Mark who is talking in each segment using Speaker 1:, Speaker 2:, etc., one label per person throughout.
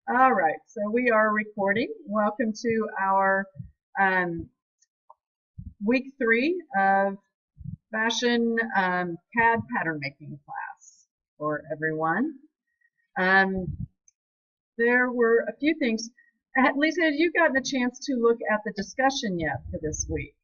Speaker 1: All right, so we are recording. Welcome to our week 3 of fashion CAD pattern making class for everyone. Um, there were a few things. Lisa, have you gotten a chance to look at the discussion yet for this week?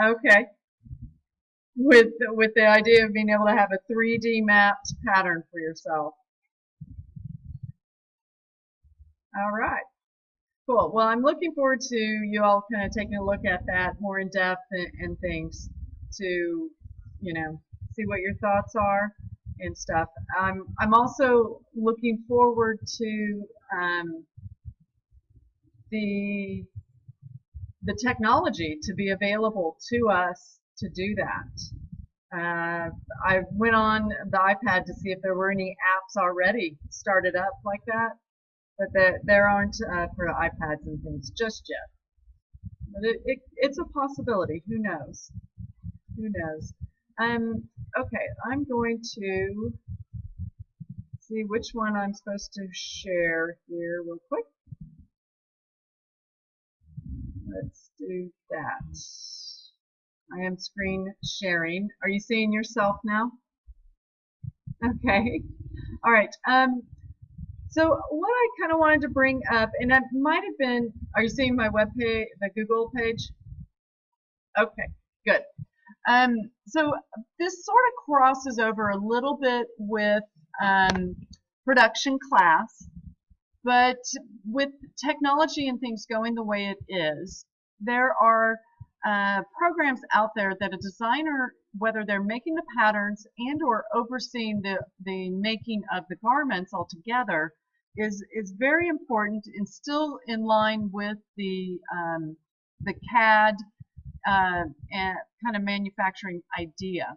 Speaker 1: Okay. With the idea of being able to have a 3D mapped pattern for yourself. All right. Cool. Well, I'm looking forward to you all kind of taking a look at that more in depth and things to, see what your thoughts are and stuff. I'm also looking forward to the the technology to be available to us to do that. I went on the iPad to see if there were any apps already started up like that, but there aren't for iPads and things just yet. But it's a possibility. Who knows? Who knows? Okay, I'm going to see which one I'm supposed to share here real quick. Let's do that. I am screen sharing. Are you seeing yourself now? Okay. All right. So what I kind of wanted to bring up, and that might have been, are you seeing my web page, the Google page? Okay, good. So this sort of crosses over a little bit with production class, but with technology and things going the way it is, there are programs out there that a designer, whether they're making the patterns and or overseeing the making of the garments altogether, is very important and still in line with the CAD and kind of manufacturing idea.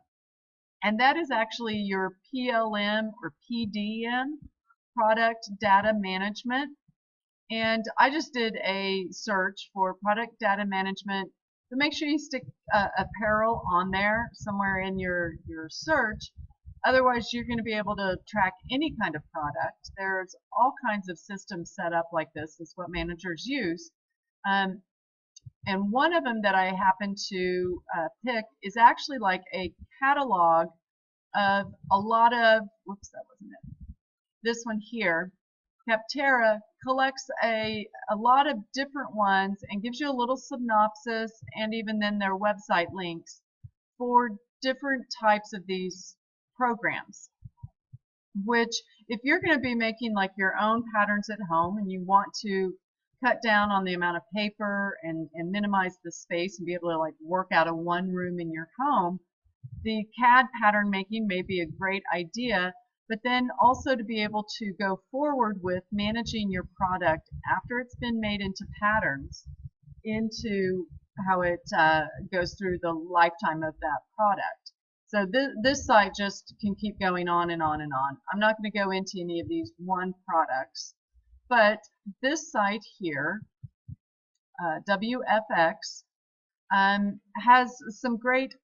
Speaker 1: And that is actually your PLM or PDM, product data management. And I just did a search for product data management, but make sure you stick apparel on there somewhere in your search. Otherwise, you're going to be able to track any kind of product. There's all kinds of systems set up like this. Is what managers use. And one of them that I happen to pick is actually like a catalog of a lot of, whoops, that wasn't it. This one here, Capterra collects a lot of different ones and gives you a little synopsis and even then their website links for different types of these programs. Which, if you're going to be making like your own patterns at home and you want to cut down on the amount of paper and minimize the space and be able to like work out of one room in your home, the CAD pattern making may be a great idea, but then also to be able to go forward with managing your product after it's been made into patterns, into how it goes through the lifetime of that product. So this site just can keep going on and on and on. I'm not going to go into any of these one products, but this site here, WFX, has some great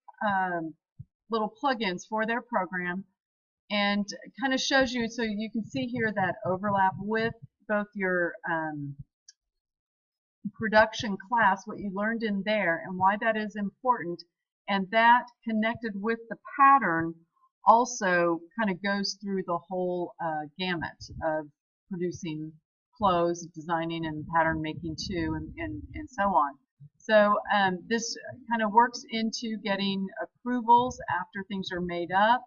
Speaker 1: little plugins for their program and kind of shows you, so you can see here that overlap with both your production class, what you learned in there and why that is important, and that connected with the pattern also kind of goes through the whole gamut of producing clothes, designing and pattern making too, and so on. So this kind of works into getting approvals after things are made up,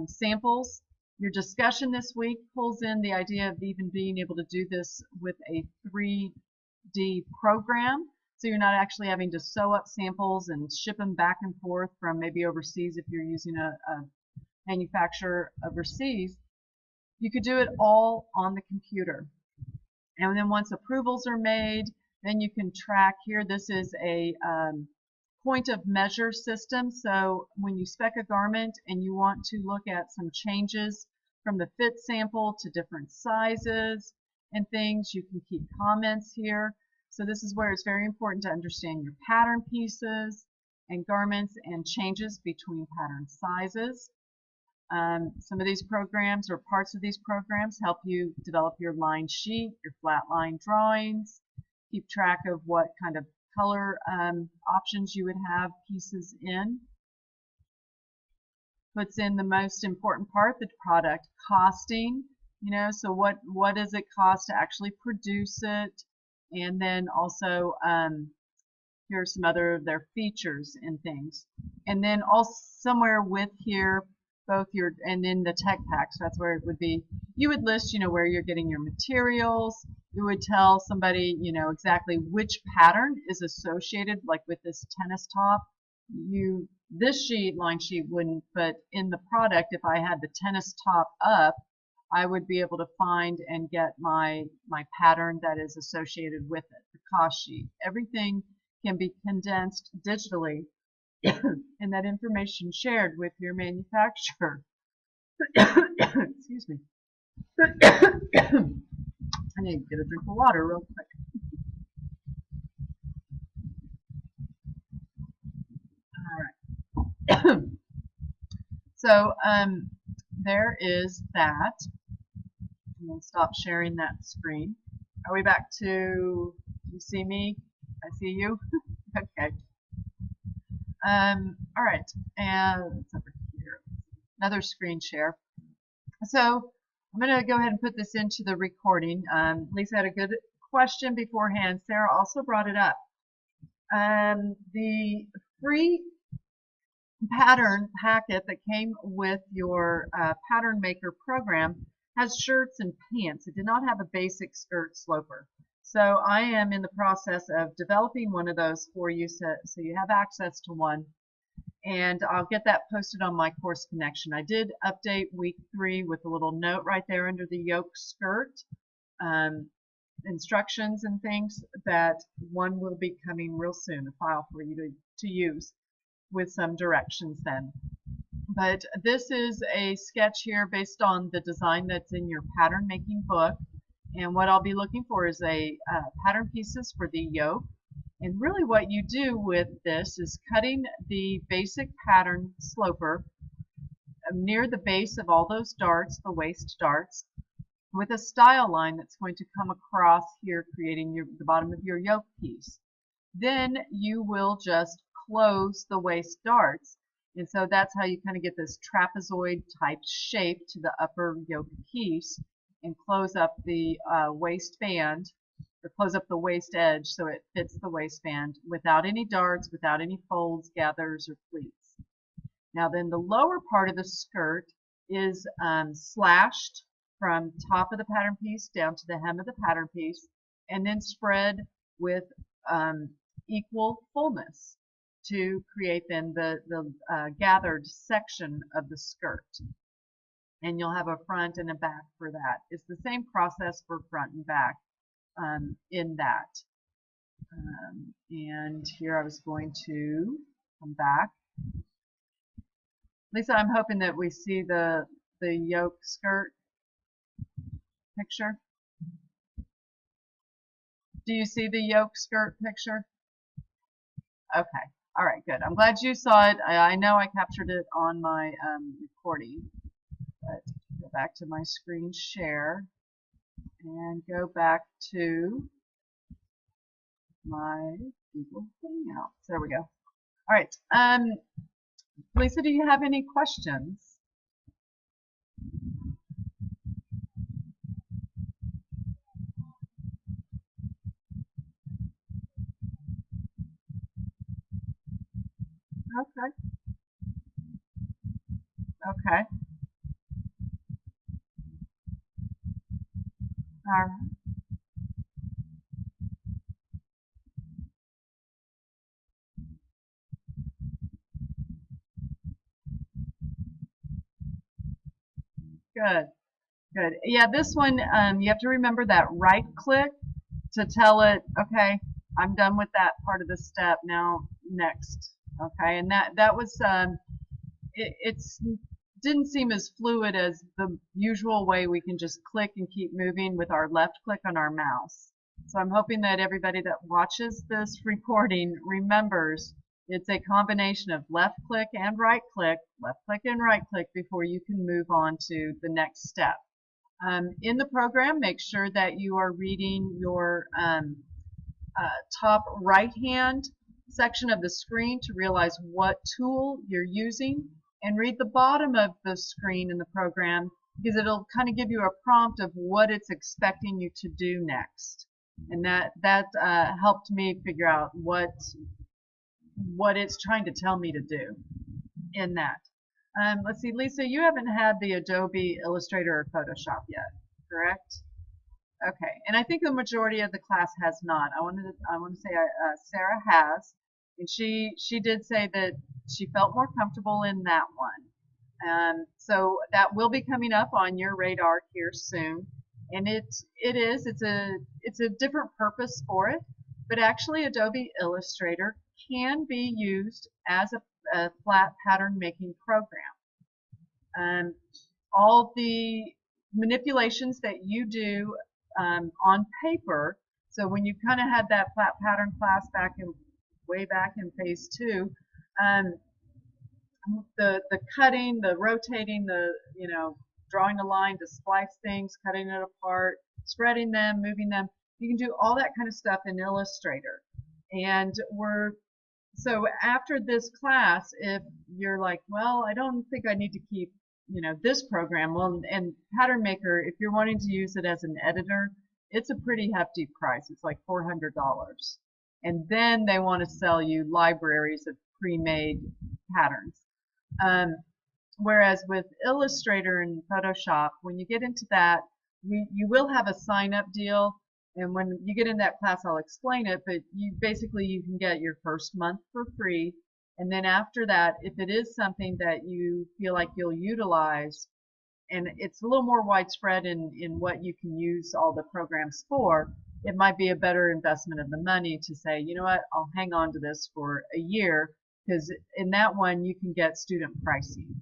Speaker 1: samples. Your discussion this week pulls in the idea of even being able to do this with a 3D program. So you're not actually having to sew up samples and ship them back and forth from maybe overseas if you're using a manufacturer overseas. You could do it all on the computer. And then once approvals are made, then you can track here. This is a point of measure system. So when you spec a garment and you want to look at some changes from the fit sample to different sizes and things, you can keep comments here. So this is where it's very important to understand your pattern pieces and garments and changes between pattern sizes. Some of these programs or parts of these programs help you develop your line sheet, your flat line drawings, keep track of what kind of color options you would have pieces in. Puts in the most important part, the product costing, so what does it cost to actually produce it, and then also here are some other of their features and things, and then also somewhere with here both your and in the tech packs, that's where it would be, you would list where you're getting your materials. You would tell somebody exactly which pattern is associated, like with this tennis top. This line sheet wouldn't, but in the product, if I had the tennis top up, I would be able to find and get my pattern that is associated with it, the cost sheet. Everything can be condensed digitally and that information shared with your manufacturer. Excuse me. I need to get a drink of water real quick. All right. So there is that. We'll stop sharing that screen. Are we back to, you see me? I see you? Okay. All right, and it's over here. Another screen share. So I'm going to go ahead and put this into the recording. Lisa had a good question beforehand. Sarah also brought it up. The free pattern packet that came with your Pattern Maker program has shirts and pants. It did not have a basic skirt sloper. So I am in the process of developing one of those for you, so you have access to one. And I'll get that posted on my course connection. I did update week 3 with a little note right there under the yoke skirt, instructions and things, that one will be coming real soon, a file for you to use with some directions then. But this is a sketch here based on the design that's in your pattern making book. And what I'll be looking for is a pattern pieces for the yoke. And really what you do with this is cutting the basic pattern sloper near the base of all those darts, the waist darts, with a style line that's going to come across here, creating the bottom of your yoke piece. Then you will just close the waist darts. And so that's how you kind of get this trapezoid type shape to the upper yoke piece, and close up the waistband, or close up the waist edge so it fits the waistband without any darts, without any folds, gathers, or pleats. Now then the lower part of the skirt is slashed from top of the pattern piece down to the hem of the pattern piece, and then spread with equal fullness to create then the gathered section of the skirt. And you'll have a front and a back for that. It's the same process for front and back in that. And here I was going to come back. Lisa, I'm hoping that we see the yoke skirt picture. Do you see the yoke skirt picture? Okay. All right, good. I'm glad you saw it. I know I captured it on my recording. But go back to my screen share and go back to my Google Hangouts. There we go. All right. Lisa, do you have any questions? Okay. Okay. All right. Good. Good. Yeah, this one, you have to remember that right click to tell it, okay, I'm done with that part of the step. Now, next. Okay, and that was, it's didn't seem as fluid as the usual way we can just click and keep moving with our left click on our mouse. So I'm hoping that everybody that watches this recording remembers It's a combination of left click and right click before you can move on to the next step. In the program, make sure that you are reading your top right hand section of the screen to realize what tool you're using, and read the bottom of the screen in the program because it'll kind of give you a prompt of what it's expecting you to do next. And that helped me figure out what it's trying to tell me to do in that. Let's see, Lisa, you haven't had the Adobe Illustrator or Photoshop yet, correct? Okay, and I think the majority of the class has not. I want to say Sarah has, and she did say that she felt more comfortable in that one. So that will be coming up on your radar here soon, and it's a different purpose for it, but actually Adobe Illustrator can be used as a flat pattern making program. All the manipulations that you do on paper, so when you kind of had that flat pattern class way back in phase 2, the cutting, the rotating, the drawing a line to splice things, cutting it apart, spreading them, moving them, you can do all that kind of stuff in Illustrator. And so after this class, if you're like, well, I don't think I need to keep this program, well, and Pattern Maker, if you're wanting to use it as an editor, it's a pretty hefty price. It's like $400. And then they want to sell you libraries of pre-made patterns. Whereas with Illustrator and Photoshop, when you get into that, you will have a sign-up deal. And when you get in that class, I'll explain it, but you can get your first month for free. And then after that, if it is something that you feel like you'll utilize, and it's a little more widespread in what you can use all the programs for, it might be a better investment of the money to say, you know what, I'll hang on to this for a year, because in that one you can get student pricing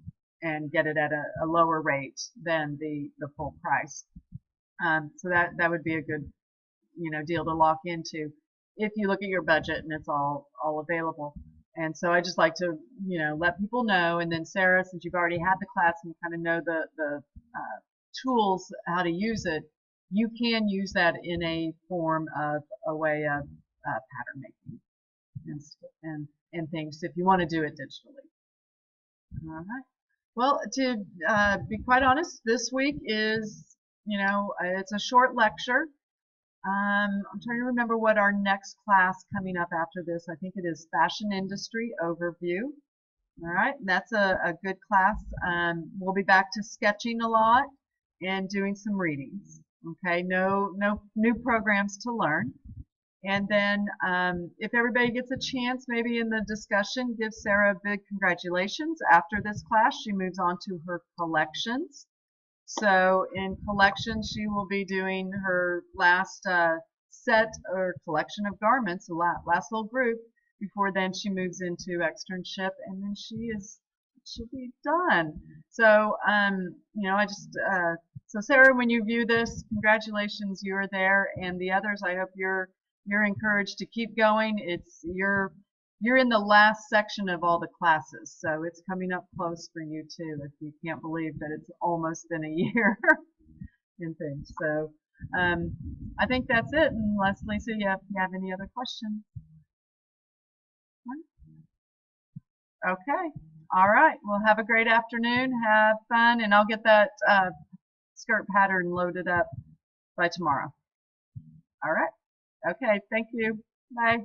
Speaker 1: and get it at a lower rate than the full price. So that would be a good deal to lock into if you look at your budget and it's all available. And so I just like to let people know. And then Sarah, since you've already had the class and kind of know the tools how to use it, you can use that in a form of a way of pattern making and things if you want to do it digitally. All right. Well, to be quite honest, this week is it's a short lecture. I'm trying to remember what our next class coming up after this. I think it is Fashion Industry Overview. All right, that's a good class. We'll be back to sketching a lot and doing some readings. Okay, no new programs to learn. And then if everybody gets a chance, maybe in the discussion, give Sarah a big congratulations. After this class, she moves on to her collections. So in collections, she will be doing her last set or collection of garments, the last little group, before then she moves into externship, and then she'll be done. So so Sarah, when you view this, congratulations, you're there, and the others, I hope you're encouraged to keep going. You're in the last section of all the classes, so it's coming up close for you too, if you can't believe that it's almost been a year and things. So I think that's it, unless Lisa, you have any other questions? Okay. All right. Well, have a great afternoon. Have fun, and I'll get that skirt pattern loaded up by tomorrow. All right. Okay. Thank you. Bye.